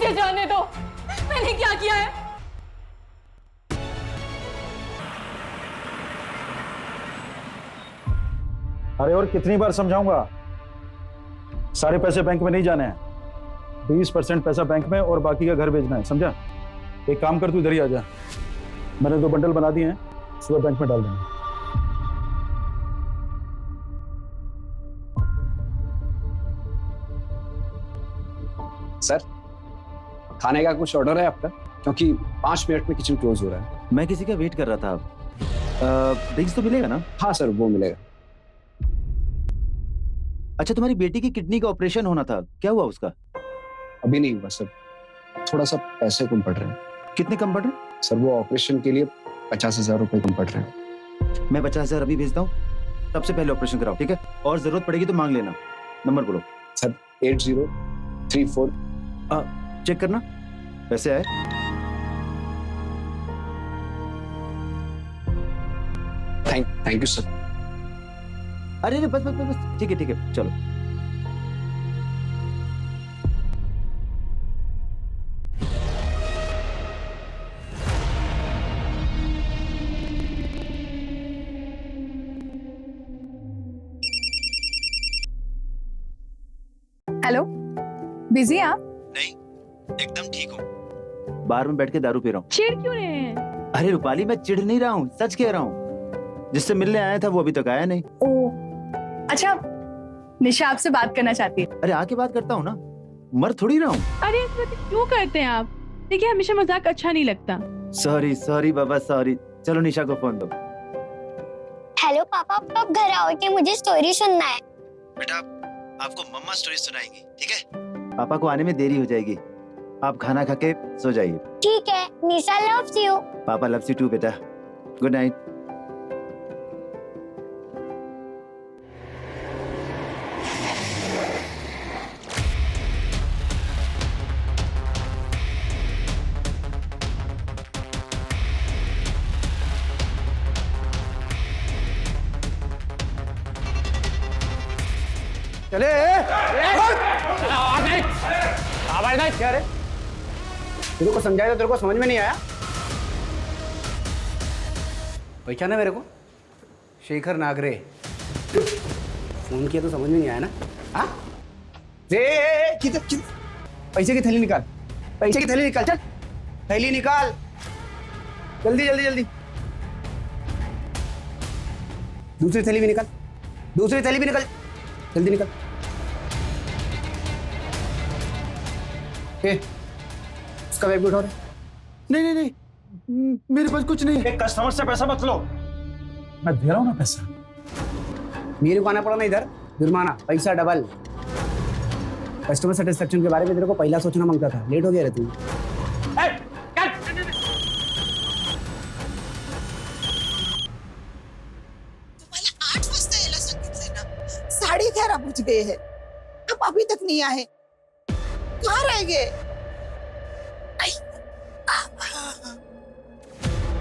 मुझे जाने दो, मैंने क्या किया है? अरे और कितनी बार समझाऊंगा, सारे पैसे बैंक में नहीं जाने हैं। 20% पैसा बैंक में और बाकी का घर भेजना है, समझा? एक काम कर, तू इधर ही आ जा। मैंने 2 बंडल बना दिए हैं, सुबह बैंक में डाल देंगे। सर, खाने का कुछ ऑर्डर है आपका? क्योंकि 5 मिनट में किचन क्लोज हो रहा है। मैं किसी का वेट कर रहा था। ड्रिंक्स तो मिलेगा ना? हाँ सर, वो मिलेगा। अच्छा, तुम्हारी बेटी की किडनी का ऑपरेशन होना था, क्या हुआ उसका? अभी नहीं हुआ सर, थोड़ा सा पैसे कम पड़ रहे हैं। कितने कम पड़ रहे? सर वो ऑपरेशन के लिए 50,000 रुपए कम पड़ रहे हैं। मैं 50,000 अभी भेजता हूँ, सबसे पहले ऑपरेशन कराओ, ठीक है? और जरूरत पड़ेगी तो मांग लेना। नंबर बोलो। सर 8034। चेक करना पैसे आए। Thank you sir. अरे बस बस बस, ठीक है चलो। हेलो, बिजी हैं आप? नहीं, एकदम ठीक हूँ। बार में बैठ के दारू पी रहा हूँ। चिढ़ क्यों रहे हैं? अरे रूपाली, मैं चिढ़ नहीं रहा हूँ, सच कह रहा हूँ। जिससे मिलने आया था वो अभी तक आया नहीं। ओ, अच्छा, निशा आपसे बात करना चाहती है। अरे आके बात करता हूँ ना, मर थोड़ी रहा हूँ। अरे इस बात क्यों करते हैं आप? देखिए, हमेशा मजाक अच्छा नहीं लगता। सॉरी बाबा, सॉरी। चलो निशा को फोन दो। हेलो पापा, आप कब घर आओगे? मुझे स्टोरी सुनना है। बेटा, आपको मम्मा स्टोरी सुनाएंगी, ठीक है? पापा को आने में देरी हो जाएगी, आप खाना खा के सो जाइए। ठीक है, निशा लव्स यू। पापा लव्स यू टू बेटा। Good night. चले आवाज नहीं क्या रे? तेरे को समझाया तो तेरे को समझ में नहीं आया? पहचाना मेरे को? शेखर नागरे। फोन किया तो समझ में नहीं आया ना? हाँ? पैसे की थैली निकाल, पैसे की थैली निकाल, चल थैली निकाल, जल्दी जल्दी जल्दी। दूसरी थैली भी निकाल, दूसरी थैली भी निकाल, जल्दी निकल। उसका बैग भी उठा रहे? नहीं, मेरे पास कुछ नहीं है। कस्टमर से पैसा मत लो, मैं दे रहा हूँ ना पैसा। मेरे को आना पड़ा ना इधर, जुर्माना, पैसा डबल। कस्टमर सेटिस्फेक्शन के बारे में तेरे को पहला सोचना मांगता था, लेट हो गया रे तू। साढ़े 11 बज गए हैं, अब अभी तक नहीं आए, कहाँ रह गए?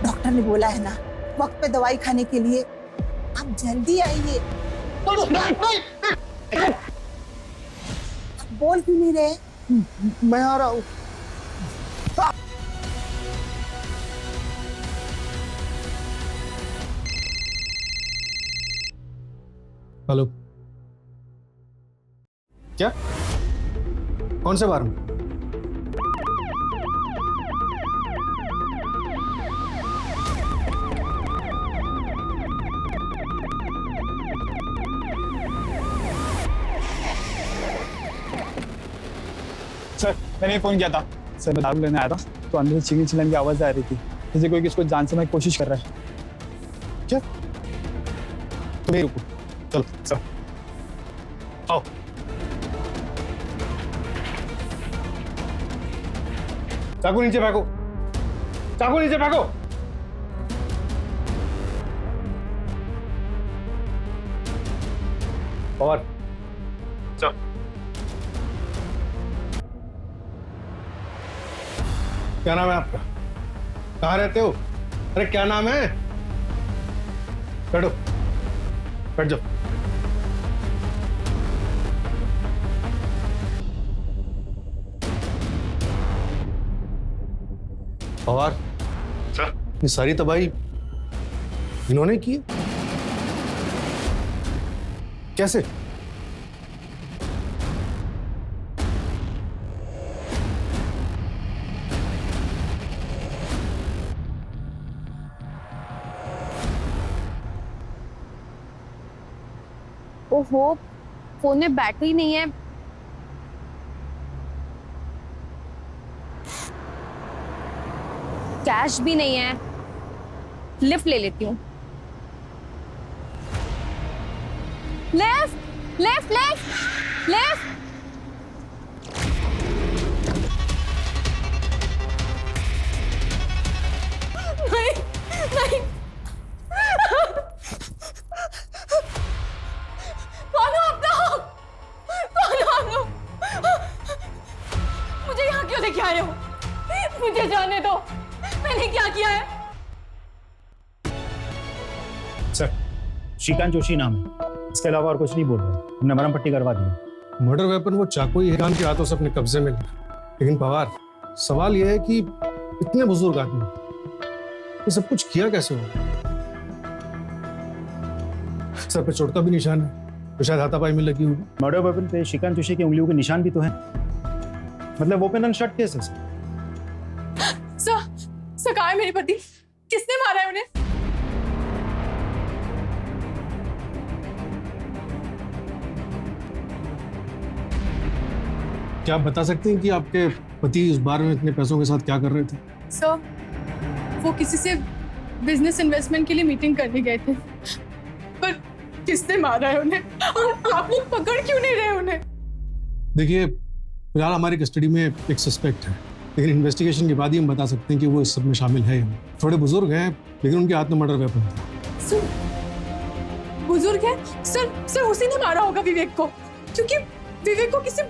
डॉक्टर ने बोला है ना, वक्त पे दवाई खाने के लिए, आप जल्दी आइए। बोल क्यों नहीं रहे? मैं आ रहा हूँ। हेलो, क्या? कौन से बार में? सर, मैंने फोन किया था। सर, मैं दारू लेने आया था तो अंदर से चिकन चिल्लाने की आवाज आ रही थी, जैसे कोई किसको जान से मारने की कोशिश कर रहा है। क्या? तुम ही रुको, चलो सर आओ। चाकू नीचे फेंको, चाकू नीचे फेंको। और चल। क्या नाम है आपका? कहाँ रहते हो? अरे क्या नाम है? बैठो, बैठ जाओ। पवार सर, ये सारी तबाही इन्होंने की है? कैसे? ओहो, फोन में बैटरी नहीं है। कैश भी नहीं है। लिफ्ट ले लेती हूँ। Left left left left. नहीं नहीं, कौन हो आप लोग? कौन हो आप लोग? मुझे यहाँ क्यों लेके आए हो? मुझे जाने दो, मैंने क्या किया है? सर, श्रीकांत जोशी नाम है, इसके अलावा और कुछ नहीं बोल रहा। हमने मरहम पट्टी करवा दी। मर्डर वेपन वो चाकू ही खान के हाथों से अपने कब्जे में लिया। लेकिन पवार, सवाल यह है कि इतने बुजुर्ग आदमी ये सब कुछ किया कैसे हो? सर पे चोट का भी निशान है, तो शायद हाथापाई में लगी होगी। मर्डर वेपन पे श्रीकांत जोशी की उंगलियों के निशान भी तो हैं। मतलब ओपन एंड शट केस है सर। सर कहाँ है मेरे पति? किसने मारा है उन्हें? क्या आप बता सकते हैं कि आपके पति उस बार में इतने पैसों के साथ क्या कर रहे थे? सर वो किसी से बिजनेस इन्वेस्टमेंट के लिए मीटिंग करने गए थे, पर किसने मारा है उन्हें और आप लोग पकड़ क्यों नहीं रहे उन्हें? देखिए, फिलहाल हमारी कस्टडी में एक सस्पेक्ट है, लेकिन इन्वेस्टिगेशन के बाद ही हम बता सकते हैं कि वो इस सब में शामिल है। थोड़े बुजुर्ग हैं, लेकिन उनके हाथ में मर्डर वेपन था। सर बुजुर्ग है? सर उसी ने मारा होगा विवेक को, क्योंकि विवेक को किसी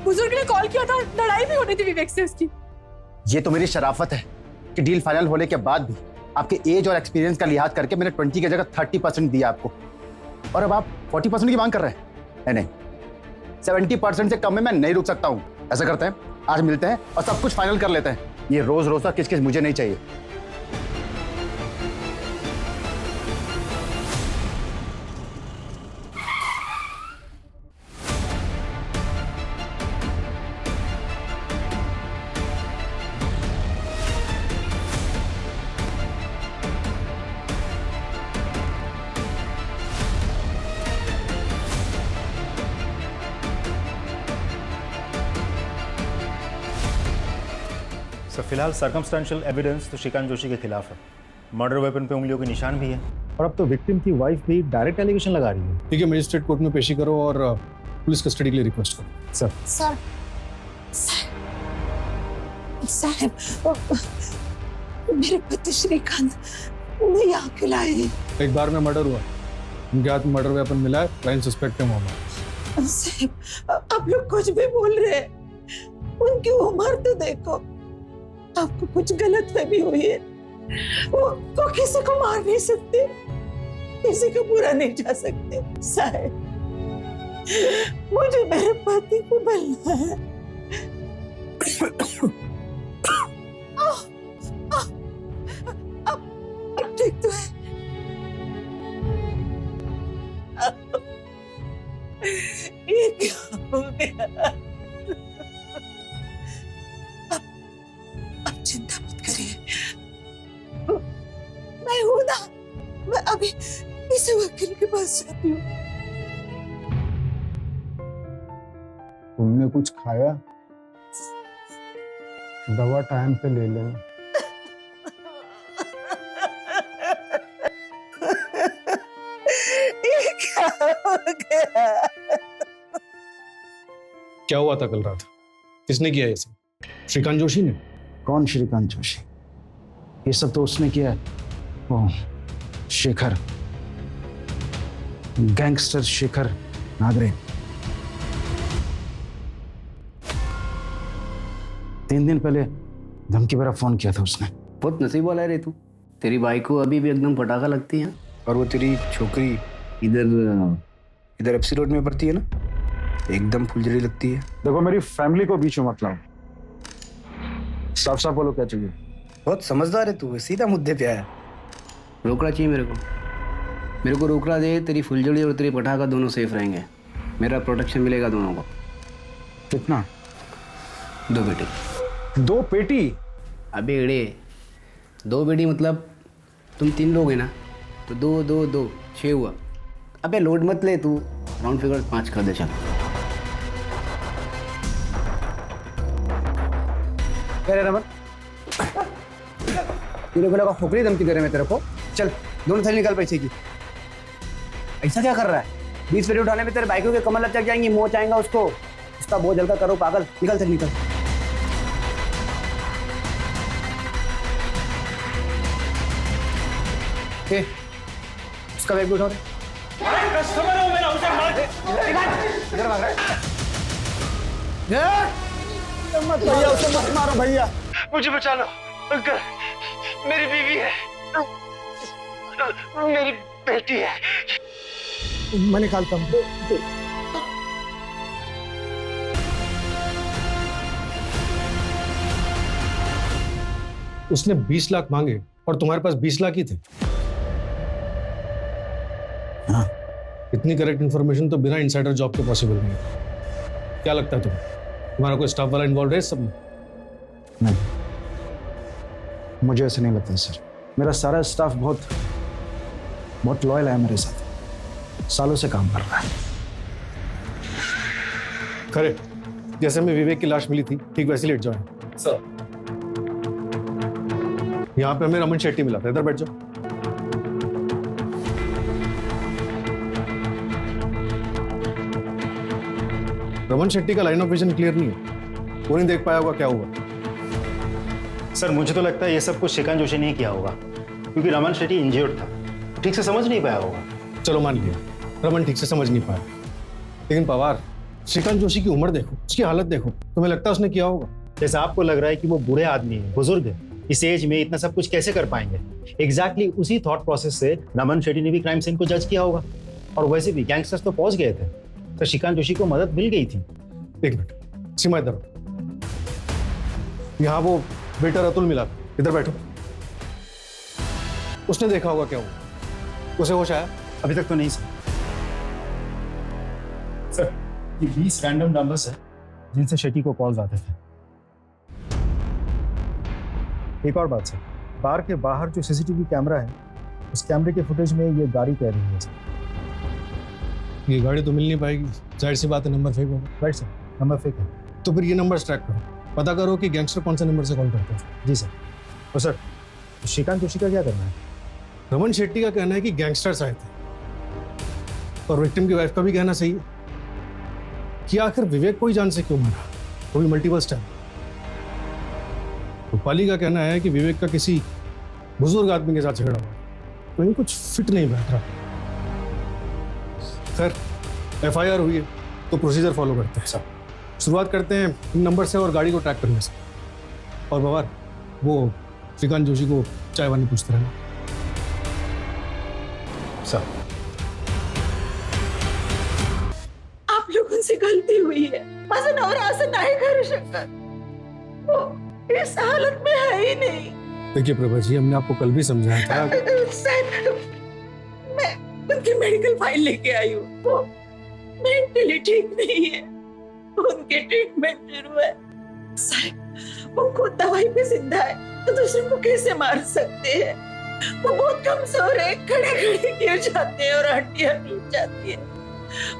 बुजुर्ग ने कॉल किया था, लड़ाई भी होनी थी विवेक से उसकी। ये तो मेरी शराफत है कि डील फाइनल होने के बाद भी आपके एज और एक्सपीरियंस का लिहाज करके मैंने 20 की जगह 30% दिया आपको, और अब आप 40% की मांग कर रहे हैं। नहीं, 70% से कम में मैं नहीं रुक सकता हूँ। ऐसा करते हैं, आज मिलते हैं और सब कुछ फाइनल कर लेते हैं। ये रोज रोज का किस मुझे नहीं चाहिए। सर, फिलहाल सर्कमस्टेंशियल एविडेंस तो श्रीकांत जोशी के खिलाफ है। मर्डर वेपन पे उंगलियों के निशान भी है, और अब तो विक्टिम की वाइफ भी डायरेक्ट एलिगेशन लगा रही है। ठीक है, मजिस्ट्रेट कोर्ट में पेशी करो और पुलिस कस्टडी के लिए रिक्वेस्ट करो। सर साहब, मेरे पति श्रीकांत उन्हें यहाँ क्यों लाए हैं? एक बार में मर्डर हुआ, उनके हाथ में मर्डर वेपन मिला है, प्राइम सस्पेक्ट है मोहम्मद। साहब, आप लोग कुछ भी बोल रहे हैं। उनकी उम्र तो देखो। आपको कुछ गलतफहमी हुई है। वो किसी को मार नहीं सकते, किसी को बुरा नहीं जा सकते। साहब, मुझे मेरे पति को मिलना है। अब ठीक तो है। ये क्या हो गया? अब चिंता मत करिए, मैं हूं ना। मैं अभी इस वकील के पास जाती हूँ। तुमने कुछ खाया? दवा टाइम पे ले लें। ये क्या हो गया? क्या हुआ था कल रात? किसने किया ये सब? श्रीकांत जोशी ने? कौन श्रीकांत जोशी? ये सब तो उसने किया है, वो शेखर, गैंगस्टर शेखर नागरे। 3 दिन पहले धमकी भरा फोन किया था उसने। बहुत नसीब वाला है रे तू। तेरी बाइक को अभी भी एकदम पटाखा लगती है। और वो तेरी छोकरी इधर एफसी रोड में पड़ती है ना, एकदम फुलझड़ी लगती है। देखो, मेरी फैमिली को बीच में मत लाओ। साफ साफ बोलो क्या चाहिए। बहुत समझदार है तू, सीधा मुद्दे पे आया। रोकड़ा चाहिए मेरे को रोकड़ा दे, तेरी फुलझड़ी और तेरी पटाखा दोनों सेफ रहेंगे, मेरा प्रोटेक्शन मिलेगा दोनों को। कितना? 2 बेटी। 2 पेटी? अबे एड़े, 2 बेटी मतलब तुम 3 लोग हैं ना, तो 2 2 2 6 हुआ। अबे लोड मत ले तू, राउंड फिगर 5 कर दे चल। कह रहे रमन, तेरे को लगा खोखली धमकी दे रहे मैं तेरे को? चल दोनों थैली निकाल पैसे की। ऐसा क्या कर रहा है? 20 पेटी उठाने में तेरे बाइकों के कमर लचक जाएंगी, मोच आएगा उसको, उसका बोझ हल्का करो पागल। निकल चल निकल। उसका बैग भी उठा दे। कस्टमर हो मेरा, उसे मार दे। इधर भाग रहा है। मत भैया, उसे मत मारो भैया। मुझे बचा लो अंकल, मेरी बीवी है, मेरी बेटी है। मैं निकालता हूँ। उसने 20 लाख मांगे और तुम्हारे पास 20 लाख ही थे। हाँ। इतनी करेक्ट इन्फॉर्मेशन तो बिना इनसाइडर जॉब के पॉसिबल नहीं है। क्या लगता है तुम्हें, तुम्हारा कोई स्टाफ वाला इन्वॉल्व है इस सब में? नहीं, मुझे ऐसे नहीं लगता सर। मेरा सारा स्टाफ बहुत लॉयल है मेरे साथ, सालों से काम कर रहा है। खरे, जैसे में विवेक की लाश मिली थी ठीक वैसे लेट जाओ सर। यहाँ पे हमें रमन शेट्टी मिला था, इधर बैठ जाओ। रमन शेट्टी का लाइन ऑफ विजन क्लियर नहीं है, वो नहीं देख पाया होगा क्या हुआ। सर मुझे तो लगता है ये सब कुछ श्रीकांत जोशी ने किया होगा, क्योंकि रमन शेट्टी इंजर्ड था, ठीक से समझ नहीं पाया होगा। चलो मान लिया रमन ठीक से समझ नहीं पाया, लेकिन पवार, श्रीकांत जोशी की उम्र देखो, उसकी हालत देखो, तुम्हें लगता है उसने किया होगा? जैसे आपको लग रहा है कि वो बूढ़े आदमी है, बुजुर्ग है, इस एज में इतना सब कुछ कैसे कर पाएंगे, एग्जैक्टली उसी थॉट प्रोसेस से रमन शेट्टी ने भी क्राइम सीन को जज किया होगा। और वैसे भी गैंगस्टर्स तो पहुंच गए थे, तो श्रीकांत जोशी को मदद मिल गई थी। एक मिनट, सीमा इधर, यहाँ वो वेटर अतुल मिला, इधर बैठो। उसने देखा होगा क्या हुआ, उसे होश आया? अभी तक तो नहीं सर। ये 20 रैंडम नंबर्स है जिनसे शेट्टी को कॉल्स आते थे। एक और बात सर, बार के बाहर जो सीसीटीवी कैमरा है, उस कैमरे के फुटेज में ये गाड़ी कह रही है सर। ये गाड़ी तो मिल नहीं पाएगी, जाहिर सी बात है, नंबर फेक होगा। राइट सर, नंबर फेक है। तो फिर ये नंबर ट्रैक करो, पता करो कि गैंगस्टर कौन से नंबर से कॉल करते हैं। जी सर। और सर श्रीकांत जोशी का क्या करना है? रमन शेट्टी का कहना है कि गैंगस्टर्स आए थे, और विक्टिम की वाइफ का भी कहना सही है कि आखिर विवेक को ही जान से क्यों मारा, वो भी मल्टीपल टाइम। रूपाली का कहना है कि विवेक का किसी बुजुर्ग आदमी के साथ झगड़ा हुआ, तो इन कुछ फिट नहीं बैठ रहा। खैर, एफआईआर हुई है तो प्रोसीजर फॉलो करते हैं सब। शुरुआत करते हैं इन नंबर से और गाड़ी को ट्रैक करने से। और बवार, वो श्रीकांत जोशी को चाय वानी पूछते रहना सर। आप लोगों से गलती हुई है, माझा नवरा असं नाही करू शकत, वो इस हालत में है ही नहीं। देखिए प्रभा जी, हमने आपको कल भी समझाया था। सर, मैं उनकी मेडिकल फाइल लेके आई हूँ, वो मेंटली ठीक नहीं है, उनके ट्रीटमेंट शुरू है। सर, वो खुद दवाई पे जिंदा है तो दूसरे को कैसे मार सकते हैं? वो बहुत कमजोर है, खड़े खड़े गिर जाते हैं और हड्डियां टूट जाती है।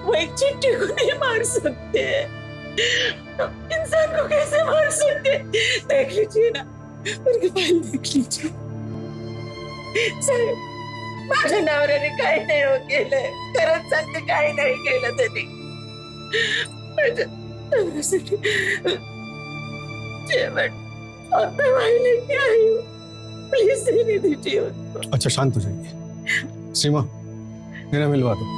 वो एक चिट्ठी को नहीं मार सकते हैं, इंसान को कैसे मार सकते हैं? देख लीजिए ना, उनकी फाइल देख लीजिए। सर, माझ्या नवऱ्याने काही नाही हो केलंय, खरंच सांगते काही नाही केलं त्यांनी माझ्या नवऱ्यासाठी जेवण और दवाई लेके आई हूँ, प्लीज देने दीजिए उनको। अच्छा शांत हो जाइए। सीमा, मेरा मिलवा दो।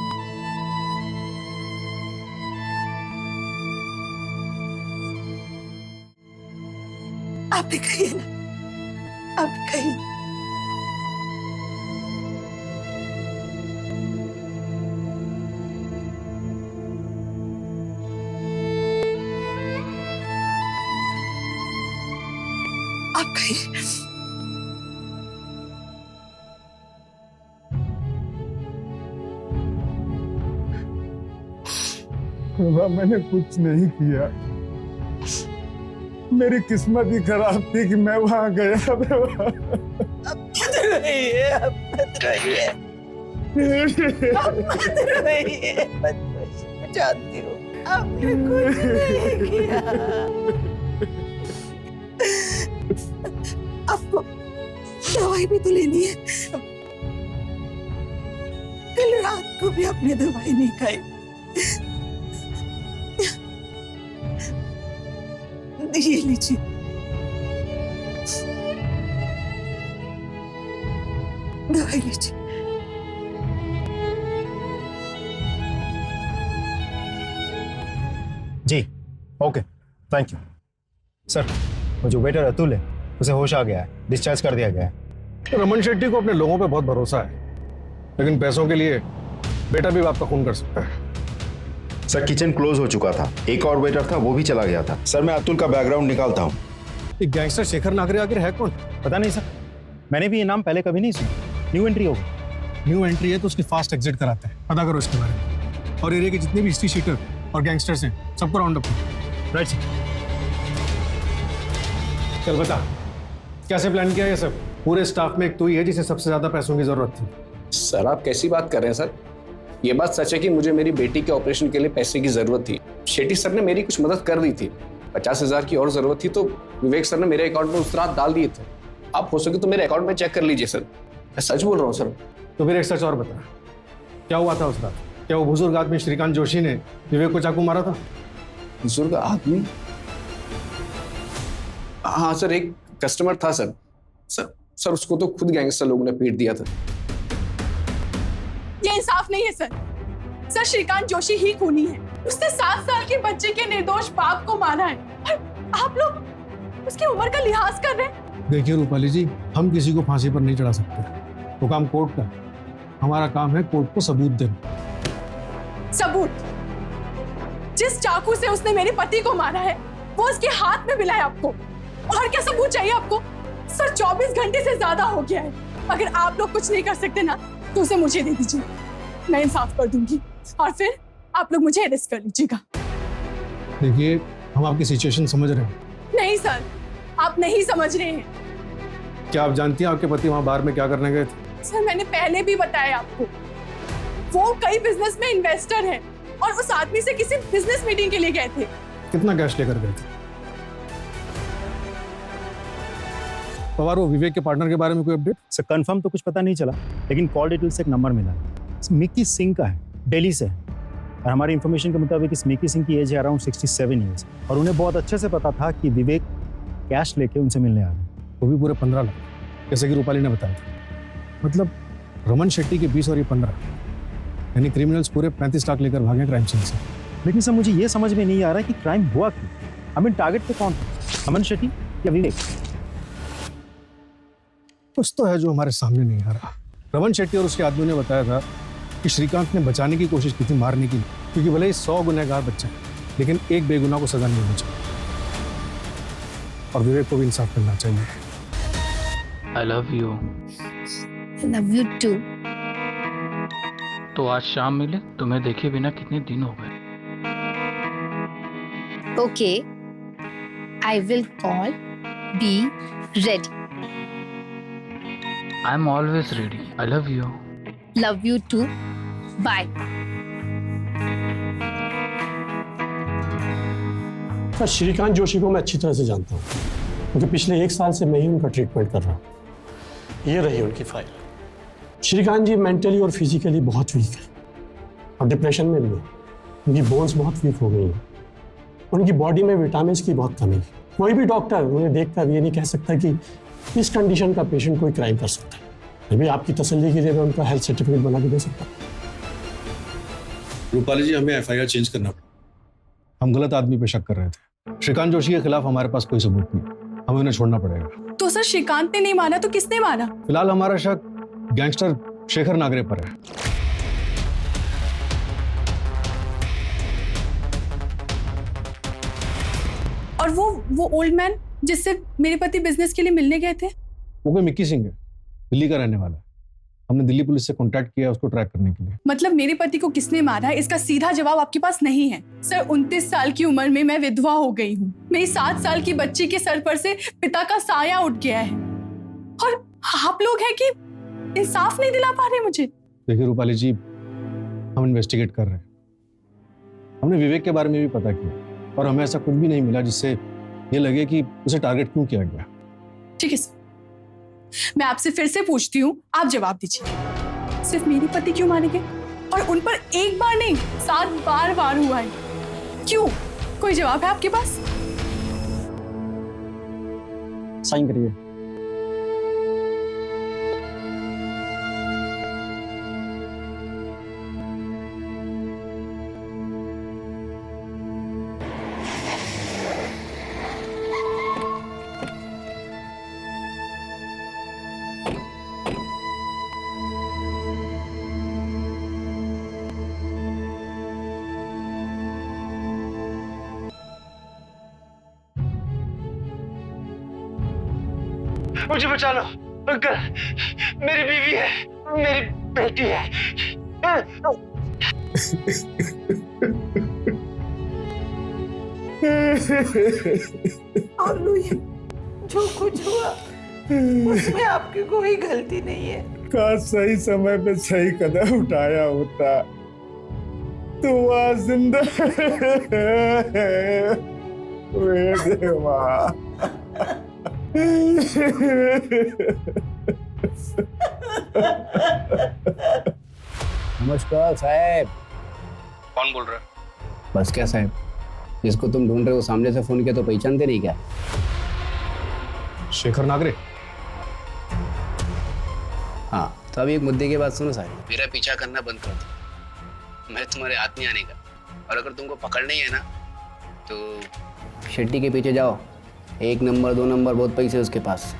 आप भी कहिए ना, आप भी कहिए। आप कहिए। बाबा मैंने कुछ नहीं किया, मेरी किस्मत ही खराब थी कि मैं वहां गया। मत रोइए, अब मत रोइए, अब मत रोइए, मत रोइए। मैं जानती हूँ आपने कुछ नहीं किया। आपको दवाई भी तो लेनी है। कल रात को भी आपने दवाई नहीं खाई। ये लीजिए। दवाई लीजिए। जी ओके, थैंक यू सर। वो जो वेटर अतुल है उसे होश आ गया है, डिस्चार्ज कर दिया गया है। रमन शेट्टी को अपने लोगों पे बहुत भरोसा है, लेकिन पैसों के लिए बेटा भी बाप का खून कर सकता है। सर किचन क्लोज हो चुका था, एक और वेटर था वो भी चला गया था। सर मैं अतुल का बैकग्राउंड निकालता हूँ। ये गैंगस्टर शेखर नागरे आखिर है कौन? पता नहीं सर, मैंने भी ये नाम पहले कभी नहीं सुना। न्यू एंट्री होगा। न्यू एंट्री है तो उसकी फास्ट एग्जिट कराते हैं, पता करो इसके बारे में। और एरिया के जितने भी हिस्ट्री शीटर और गैंगस्टर्स हैं सबको राउंड अप करो। Right sir. चल बता, कैसे प्लान किया ये सब? पूरे स्टाफ में एक तू ही है जिसे सबसे ज्यादा पैसों की जरूरत थी। सर आप कैसी बात कर रहे हैं सर? ये बात सच है कि मुझे मेरी बेटी के ऑपरेशन के लिए पैसे की जरूरत थी। शेट्टी सर ने मेरी कुछ मदद कर दी थी। 50,000 की और जरूरत थी तो विवेक सर ने मेरे अकाउंट में उस रात डाल दिए थे। आप हो सके तो मेरे अकाउंट में चेक कर लीजिए सर, मैं सच बोल रहा हूँ सर। तो फिर एक सच और बता, क्या हुआ था उस रात? क्या वो बुजुर्ग आदमी श्रीकांत जोशी ने विवेक को चाकू मारा था? बुजुर्ग आदमी? हाँ सर, एक कस्टमर था सर। सर उसको तो खुद गैंगस्टर लोगों ने पीट दिया था। ये इंसाफ नहीं है सर। सर श्रीकांत जोशी ही खूनी है। उसने 7 साल के बच्चे के निर्दोष बाप को मारा है और आप लोग उसकी उम्र का लिहाज कर रहे हैं। देखिए रूपाली जी, हम किसी को फांसी पर नहीं चढ़ा सकते, वो काम कोर्ट का। हमारा काम है कोर्ट को सबूत देना। सबूत? जिस चाकू से उसने मेरे पति को मारा है वो उसके हाथ में मिला है आपको, और क्या सबूत चाहिए आपको? सर 24 घंटे से ज्यादा हो गया है। अगर आप लोग कुछ नहीं कर सकते ना तो उसे मुझे दे दीजिए, मैं इंसाफ कर दूंगी और फिर आप लोग मुझे अरेस्ट कर लीजिएगा। देखिए हम आपकी सिचुएशन समझ रहे हैं। नहीं सर, आप नहीं समझ रहे हैं। क्या आप जानती हैं आपके पति वहां बाहर में क्या करने गए थे? सर मैंने पहले भी बताया आपको, वो कई बिजनेस में इन्वेस्टर हैं और उस आदमी से किसी बिजनेस मीटिंग के लिए गए थे। कितना कैश लेकर गए थे? पवार, वो विवेक के पार्टनर के बारे में कोई अपडेट? सर कंफर्म तो कुछ पता नहीं चला, लेकिन कॉल डिटेल से एक नंबर मिला है। मिकी सिंह का है, दिल्ली से है। और हमारी इंफॉर्मेशन के मुताबिक इस मिकी सिंह की एज है अराउंड 67 ईयर्स, और उन्हें बहुत अच्छे से पता था कि विवेक कैश लेके उनसे मिलने आ रहे हैं, वो भी पूरे 15 लाख, जैसे कि रूपाली ने बताया था। मतलब रमन शेट्टी के 20 और ये 15, यानी क्रिमिनल्स पूरे 35 लाख लेकर भागे क्राइम सीन से। लेकिन सर मुझे ये समझ में नहीं आ रहा है कि क्राइम हुआ क्यों। हमें टारगेट पे कौन था, रमन शेट्टी या विवेक? कुछ तो है जो हमारे सामने नहीं आ रहा। रमन शेट्टी और उसके आदमी ने बताया था कि श्रीकांत ने बचाने की कोशिश की थी, मारने की, क्योंकि भले ही 100 गुनहगार बच्चे हैं लेकिन एक बेगुनाह को सजा नहीं मिलनी चाहिए, और विवेक को भी इंसाफ करना चाहिए। I love you. I love you too. तो आज शाम मिले, तुम्हें देखे बिना कितने दिन हो गए। Okay. I will call. Be ready. I'm always ready. I love you. Love you too. Bye. Sir Shrikant Joshi को मैं अच्छी तरह से जानता हूँ, क्योंकि पिछले 1 साल से मैं ही उनका ट्रीटमेंट कर रहा हूँ। ये रही उनकी फाइल। श्रीकांत जी मेंटली और फिजिकली बहुत वीक है और डिप्रेशन में भी है। उनकी बोन्स बहुत वीक हो गई हैं, उनकी बॉडी में विटामिन की बहुत कमी है। कोई भी डॉक्टर उन्हें देखकर ये नहीं कह सकता कि इस कंडीशन का पेशेंट कोई क्राइम कर सकता है। अभी आपकी तसल्ली के लिए मैं उनका हेल्थ सर्टिफिकेट बना के दे सकता हूँ। रूपाली जी, हमें FIR चेंज करना पड़ा। हम गलत आदमी पे शक कर रहे थे। श्रीकांत जोशी के खिलाफ हमारे पास कोई सबूत नहीं, हमें उन्हें छोड़ना पड़ेगा। तो सर श्रीकांत ने नहीं मारा तो किसने मारा? फिलहाल हमारा शक गैंगस्टर शेखर नागरे पर है। और वो ओल्ड मैन जिससे मेरे पति बिजनेस के लिए मिलने गए थे? वो कोई मिक्की सिंह है, दिल्ली का रहने वाला है। हमने दिल्ली पुलिस से कांटेक्ट किया उसको ट्रैक करने के लिए। मतलब मेरे पति को किसने मारा है इसका सीधा जवाब आपके पास नहीं है। सर 29 साल की उम्र में मैं विधवा हो गई हूँ। मेरी 7 साल की बच्ची के सर पर से पिता का साया उठ गया है और आप लोग हैं कि इंसाफ नहीं दिला पा रहे मुझे। देखिए रूपाली जी, हम इन्वेस्टिगेट कर रहे हैं। हमने विवेक के बारे में भी पता किया और हमें ऐसा कुछ भी नहीं मिला जिससे ये लगे कि उसे टारगेट क्यों किया गया। ठीक है सर, मैं आपसे फिर से पूछती हूँ, आप जवाब दीजिए। सिर्फ मेरे पति क्यों मारे गए और उन पर एक बार नहीं 7 बार वार हुआ है? क्यों? कोई जवाब है आपके पास? साइन करिए। मुझे बचा लो अंकल, मेरी बीवी है, मेरी बेटी है। और लुई, जो कुछ हुआ उसमें आपकी कोई गलती नहीं है। काश सही समय पे सही कदम उठाया होता तो वह जिंदा नमस्कार साहब। कौन बोल रहा है? बस क्या साहब, जिसको तुम ढूंढ रहे हो सामने से फोन किया तो पहचानते नहीं क्या? शेखर नागरे। हाँ, तो अभी एक मुद्दे की बात सुनो साहब। मेरा पीछा करना बंद कर दो, मैं तुम्हारे हाथ नहीं आने का। और अगर तुमको पकड़ना ही है ना तो शेट्टी के पीछे जाओ। 1 नंबर 2 नंबर बहुत पैसे उसके पास।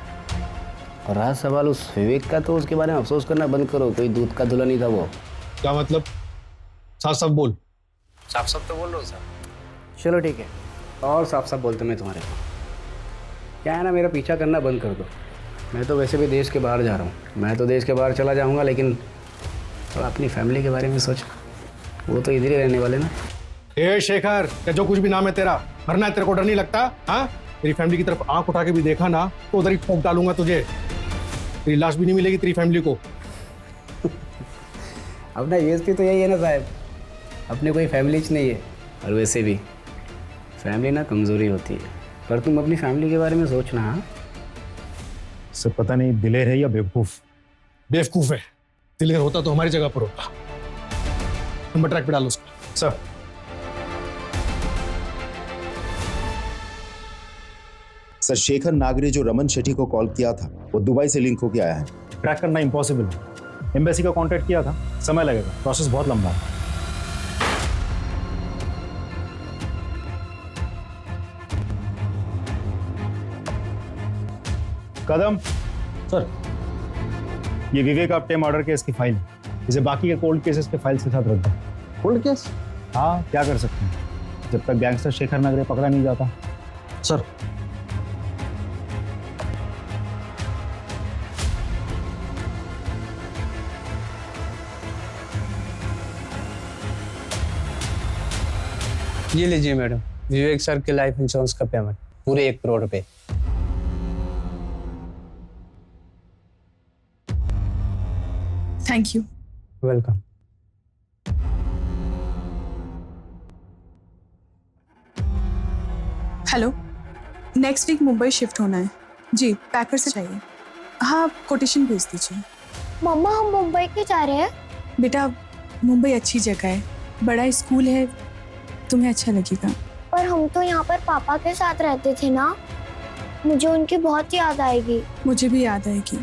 और रहा सवाल उस विवेक का, तो उसके बारे में अफसोस करना बंद करो। कोई दूध का धुला नहीं था वो। क्या मतलब? साफ साफ बोल। साफ साफ तो बोल रहा हूँ साहब। चलो ठीक है, और साफ साफ बोलते मैं तुम्हारे को। क्या है ना, मेरा पीछा करना बंद कर दो। मैं तो वैसे भी देश के बाहर जा रहा हूँ। मैं तो देश के बाहर चला जाऊँगा, लेकिन तो अपनी फैमिली के बारे में सोच, वो तो इधर ही रहने वाले ना। ए शेखर, क्या जो कुछ भी नाम है तेरा, मरना है तेरे को? डर नहीं लगता? हाँ, तेरी फैमिली की तरफ आंख उठा के भी देखा ना तो उधर ही ठोक डालूंगा तुझे। तेरी लाश भी नहीं मिलेगी तेरी फैमिली को। अपना यूएसपी तो यही है ना साहब, अपने कोई फैमिली नहीं है। और वैसे भी फैमिली ना कमजोरी होती है, पर तुम अपनी फैमिली के बारे में सोचना। हाँ, सर पता नहीं दिलेर है या बेवकूफ। बेवकूफ है। दिलेर होता तो हमारी जगह पर होता। नंबर ट्रैक पे डालो उसको। सर सर, शेखर नागरे जो रमन शेट्टी को कॉल किया था वो दुबई से लिंक होके आया है। ट्रैक करना इम्पॉसिबल है। एम्बेसी का कांटेक्ट किया था, समय लगेगा, प्रोसेस बहुत लंबा है। कदम सर, ये विवेक आप्टे मर्डर केस की फाइल है। इसे बाकी के कोल्ड केसेस के फाइल के साथ रख दो। Cold case? हाँ, क्या कर सकते हैं जब तक गैंगस्टर शेखर नागरे पकड़ा नहीं जाता। सर, ये लीजिए मैडम, विवेक सर के लाइफ इंश्योरेंस का पेमेंट, पूरे 1 करोड़ रुपए। Thank you. Welcome. Hello, next week Mumbai shift होना है जी, पैकर से चाहिए। हाँ, कोटेशन भेज दीजिए। मम्मा हम मुंबई क्यों जा रहे हैं? बेटा, मुंबई अच्छी जगह है, बड़ा स्कूल है, तुम्हें अच्छा लगेगा। पर हम तो यहाँ पर पापा के साथ रहते थे ना, मुझे उनकी बहुत याद आएगी। मुझे भी याद आएगी।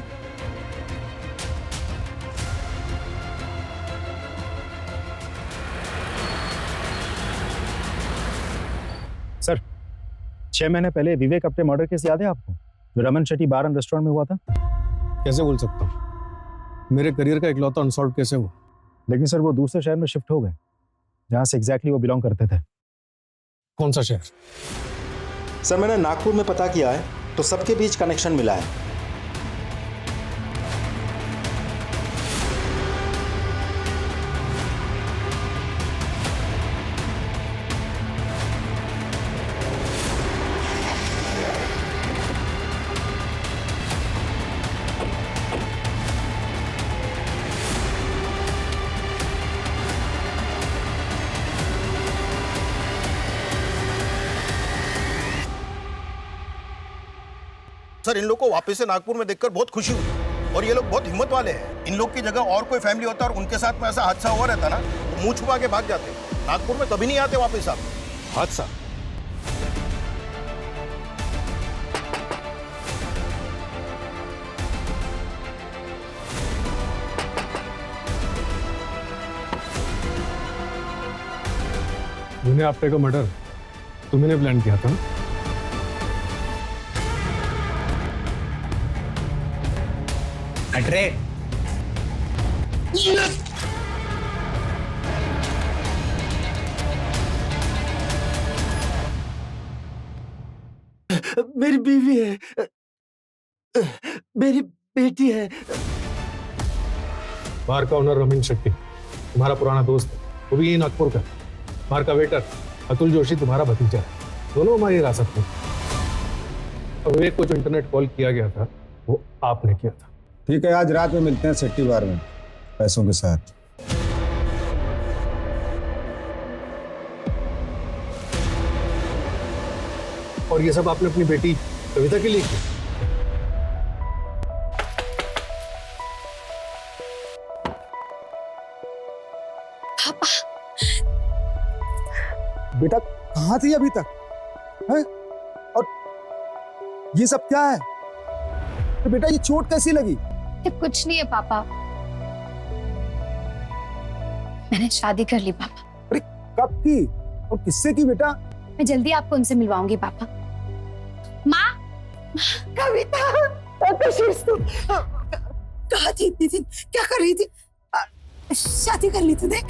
सर, 6 महीने पहले विवेक आप्टे मर्डर केस याद है आपको, जो रमन शेट्टी बार एंड रेस्टोरेंट में हुआ था? कैसे बोल सकता हूँ, मेरे करियर का इकलौता अनसॉल्व केस है वो। लेकिन सर वो दूसरे शहर में शिफ्ट हो गए जहां से एग्जैक्टली वो बिलोंग करते थे। कौन सा शहर? सर मैंने नागपुर में पता किया है तो सबके बीच कनेक्शन मिला है। सर इन लोग को वापस से नागपुर में देखकर बहुत खुशी हुई और ये लोग बहुत हिम्मत वाले हैं। इन लोग की जगह और कोई फैमिली होता और उनके साथ में ऐसा हादसा हुआ रहता ना तो मुंह छुपा के भाग जाते। नागपुर में कभी नहीं आते वापस आप। हादसा? उन्हें आपटे का मर्डर तुमने प्लान किया था ना? अटरे मेरी बीवी है, मेरी बेटी है। बार का ओनर रमन शेट्टी तुम्हारा पुराना दोस्त है, वो भी यही नागपुर का। बार का वेटर अतुल जोशी तुम्हारा भतीजा है, दोनों हमारी हिरासत में। और विवेक को जो इंटरनेट कॉल किया गया था वो आपने किया था। ठीक है, आज रात में मिलते हैं सेट्टी बार में पैसों के साथ। और ये सब आपने अपनी बेटी कविता के लिए किया? पापा, बेटा कहाँ थी अभी तक है? और ये सब क्या है? तो बेटा ये चोट कैसी लगी? ये कुछ नहीं है पापा, मैंने शादी कर ली पापा। अरे कब की और किससे की बेटा? मैं जल्दी आपको उनसे मिलवाऊंगी पापा। माँ, कविता, कहाँ थी इतनी दिन? क्या कर रही थी? शादी कर ली तूने?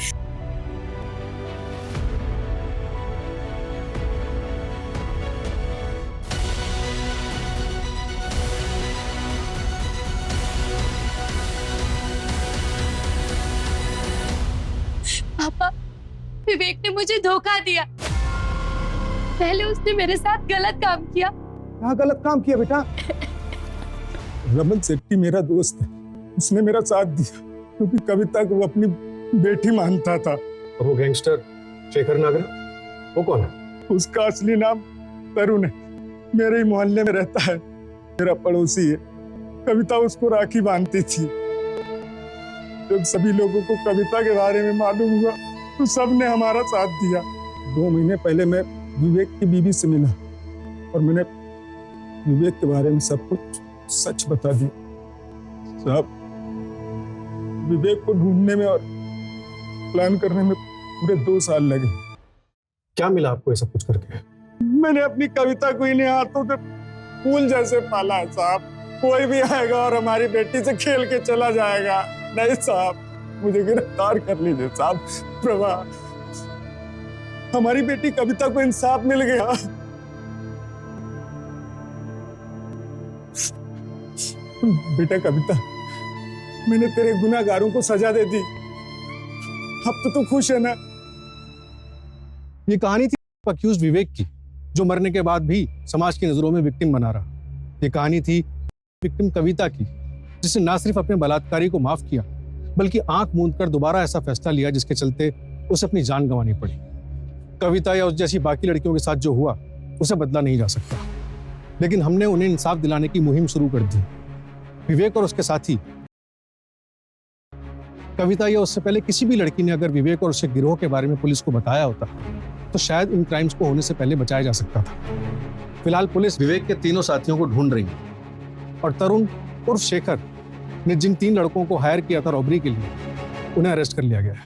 पापा, विवेक ने मुझे धोखा दिया। पहले उसने मेरे साथ गलत काम किया। क्या गलत काम किया बेटा? रमन शेट्टी मेरा दोस्त है, उसने मेरा साथ दिया क्योंकि कविता को वो अपनी बेटी मानता था। और वो गैंगस्टर शेखर नागरा, वो कौन है? उसका असली नाम तरुण है, मेरे ही मोहल्ले में रहता है, मेरा पड़ोसी है। कविता उसको राखी बांधती थी। जब सभी लोगों को कविता के बारे में मालूम हुआ तो सबने हमारा साथ दिया। 2 महीने पहले मैं विवेक की बीवी से मिला और मैंने विवेक के बारे में सब कुछ सच बता दिया। साहब, विवेक को ढूंढने में और प्लान करने में पूरे 2 साल लगे। क्या मिला आपको ये सब कुछ करके? मैंने अपनी कविता को इन्हें हाथों से फूल जैसे पाला है साहब। कोई भी आएगा और हमारी बेटी से खेल के चला जाएगा। नहीं साहब, मुझे गिरफ्तार कर लीजिए साहब। प्रभा, हमारी बेटी कविता को इंसाफ मिल गया। बेटा कविता, मैंने तेरे गुनाहगारों को सजा दे दी, अब तो तू खुश है ना? ये कहानी थी अक्यूज्ड विवेक की, जो मरने के बाद भी समाज की नजरों में विक्टिम बना रहा। ये कहानी थी विक्टिम कविता की, जिसने ना सिर्फ अपने बलात्कारी को माफ किया बल्कि आंख मूंदकर दोबारा ऐसा फैसला लिया जिसके चलते उसे अपनी जान गंवानी पड़ी। कविता या उस जैसी बाकी लड़कियों के साथ जो हुआ उसे बदला नहीं जा सकता, लेकिन हमने उन्हें इंसाफ दिलाने की मुहिम शुरू कर दी। विवेक और उसके साथी कविता या उससे पहले किसी भी लड़की ने अगर विवेक और उसके गिरोह के बारे में पुलिस को बताया होता तो शायद इन क्राइम्स को होने से पहले बचाया जा सकता था। फिलहाल पुलिस विवेक के तीनों साथियों को ढूंढ रही है और तरुण उर्फ शेखर ने जिन 3 लड़कों को हायर किया था रॉबरी के लिए, उन्हें अरेस्ट कर लिया गया है।